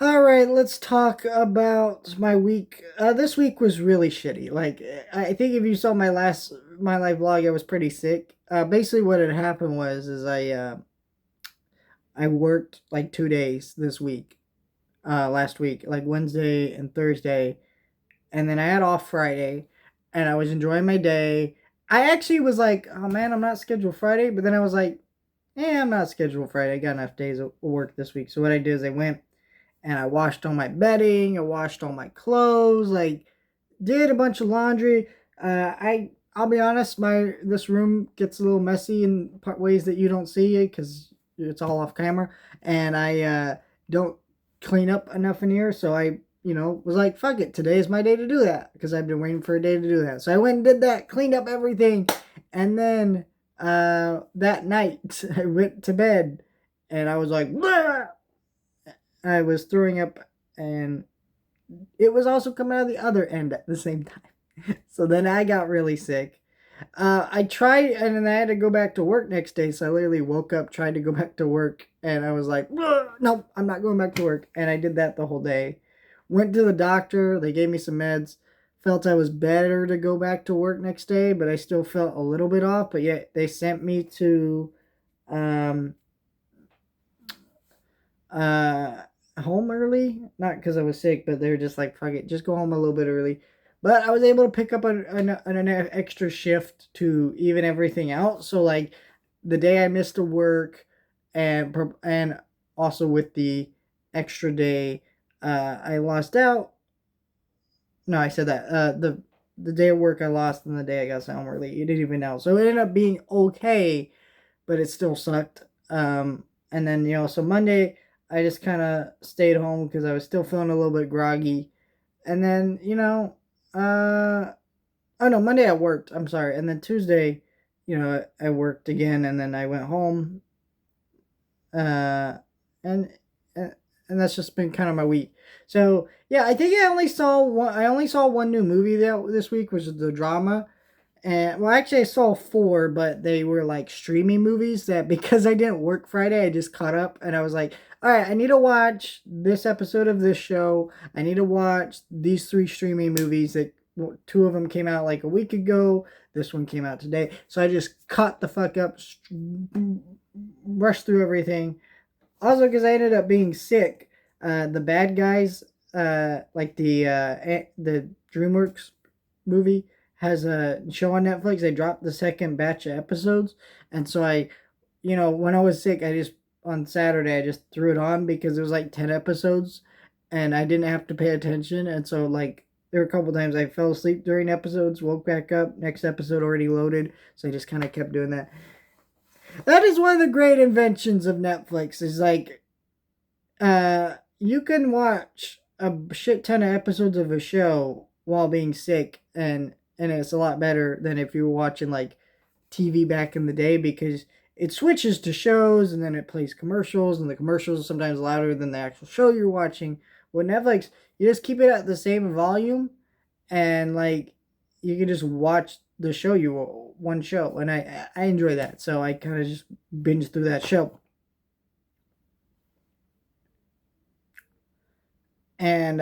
All right, let's talk about my week. This week was really shitty. Like, I think if you saw my live vlog, I was pretty sick. Basically, what had happened was I worked like 2 days this week, last week, like Wednesday and Thursday, and then I had off Friday, and I was enjoying my day. I actually was like, oh man, I'm not scheduled Friday, but then I was like, yeah, I'm not scheduled Friday. I got enough days of work this week. So what I did is I went and I washed all my bedding, I washed all my clothes, like did a bunch of laundry. I'll be honest, my this room gets a little messy in ways that you don't see it because it's all off camera, and I don't clean up enough in here. So I was like, fuck it, today is my day to do that because I've been waiting for a day to do that. So I went and did that, cleaned up everything, and then that night I went to bed, and I was like, "Bleh!" I was throwing up, and it was also coming out of the other end at the same time. So then I got really sick. I tried, and then I had to go back to work next day. So I literally woke up, tried to go back to work, and I was like, "No, I'm not going back to work." And I did that the whole day. Went to the doctor. They gave me some meds. Felt I was better to go back to work next day, but I still felt a little bit off. But yet they sent me to um, uh home early, not because I was sick, but they were just like, fuck it, just go home a little bit early. But I was able to pick up an extra shift to even everything out. So like the day I missed a work, and also with the extra day, I lost out. No, I said that the day of work I lost, and the day I got home early, it didn't even out. So it ended up being okay, but it still sucked. And then so Monday I just kind of stayed home because I was still feeling a little bit groggy. And then oh no, Monday I worked. I'm sorry. And then Tuesday, I worked again, and then I went home. Uh, and and that's just been kind of my week. So yeah, I think I only saw one new movie that this week, which is the drama. And well, actually, I saw four, but they were like streaming movies that because I didn't work Friday, I just caught up, and I was like, all right, I need to watch this episode of this show. I need to watch these three streaming movies that two of them came out like a week ago. This one came out today. So I just caught the fuck up, rushed through everything. Also, because I ended up being sick. The bad guys, like the DreamWorks movie, has a show on Netflix. They dropped the second batch of episodes, and so when I was sick, I just on Saturday I just threw it on because it was like 10 episodes, and I didn't have to pay attention. And so like there were a couple times I fell asleep during episodes, woke back up, next episode already loaded, so I just kind of kept doing that. That is one of the great inventions of Netflix. Is like you can watch a shit ton of episodes of a show while being sick, and it's a lot better than if you were watching like TV back in the day because it switches to shows and then it plays commercials, and the commercials are sometimes louder than the actual show you're watching. With Netflix, you just keep it at the same volume, and like you can just watch the show you one show, and I enjoy that. So I kind of just binge through that show. And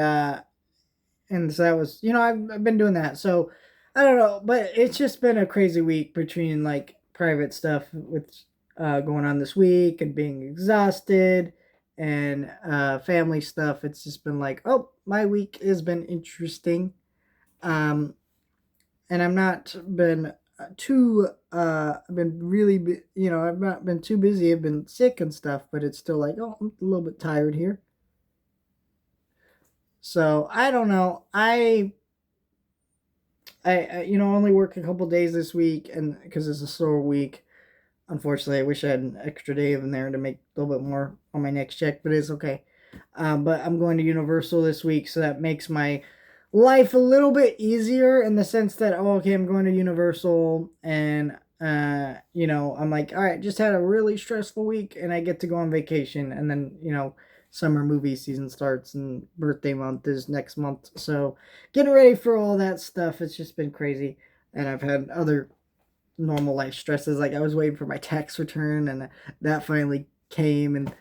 so that was I've been doing that. So I don't know, but it's just been a crazy week between like private stuff with going on this week and being exhausted, and family stuff. It's just been like, oh, my week has been interesting. um and I'm not been too I've been I've not been too busy. I've been sick and stuff, but it's still like, oh, I'm a little bit tired here. So I don't know. I only work a couple days this week, and because it's a slower week. Unfortunately, I wish I had an extra day in there to make a little bit more on my next check, but it's okay. But I'm going to Universal this week, so that makes my life a little bit easier in the sense that, oh, okay, I'm going to Universal, and I'm like, all right, just had a really stressful week, and I get to go on vacation, and then summer movie season starts, and birthday month is next month, so getting ready for all that stuff. It's just been crazy, and I've had other normal life stresses. Like I was waiting for my tax return, and that finally came, and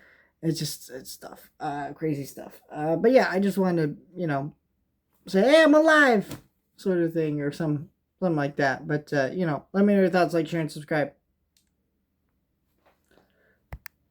it's stuff, crazy stuff. But yeah, I just wanted to, say, hey, I'm alive, sort of thing, or something like that. But let me know your thoughts, like, share, and subscribe.